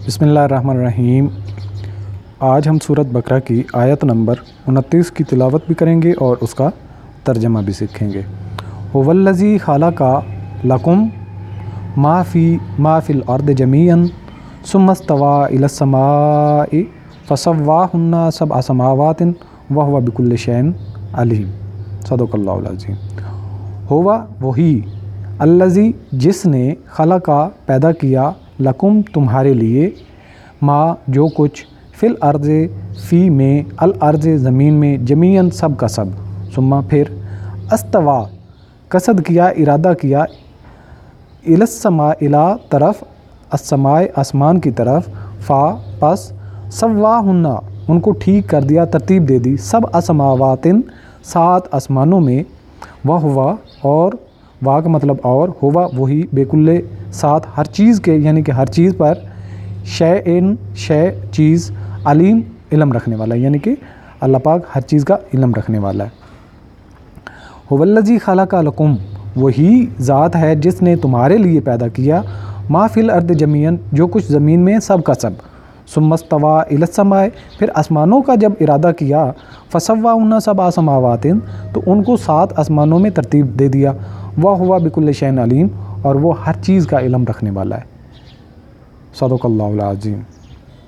بسم اللہ الرحمن الرحیم۔ آج ہم سورۃ بقرہ کی آیت نمبر 29 کی تلاوت بھی کریں گے اور اس کا ترجمہ بھی سیکھیں گے۔ هو الذی خلق لکم ما فی الارض جمیعا ثم استوى الی السماء فسواہن سبع سماوات وہو بکل شیء علیم۔ صدق اللہ العظیم۔ ہو وہی، الذی جس نے، خلق پیدا کیا، لکم تمہارے لیے، ما جو کچھ، فی الارض فی میں، الارض زمین میں، جمیعاً سب کا سب، ثم پھر، استوا قصد کیا، ارادہ کیا، الی السماء الی طرف، السماء آسمان کی طرف، فا پس، سواہن ان کو ٹھیک کر دیا، ترتیب دے دی، سبع سماوات 7 آسمانوں میں، وہو اور، وا کا مطلب اور، ہوا وہی، بکل ساتھ ہر چیز کے، یعنی کہ ہر چیز پر، شیء چیز، علیم علم رکھنے والا ہے، یعنی کہ اللہ پاک ہر چیز کا علم رکھنے والا ہے۔ هو الذی خلق لکم، وہی ذات ہے جس نے تمہارے لیے پیدا کیا، ما فی الارض جمیعاً جو کچھ زمین میں سب کا سب، ثم استوى الی السماء پھر آسمانوں کا جب ارادہ کیا، فسواہن سبع سماوات تو ان کو 7 آسمانوں میں ترتیب دے دیا، وہو بکل شیء علیم اور وہ ہر چیز کا علم رکھنے والا ہے۔ صدق اللہ العظیم۔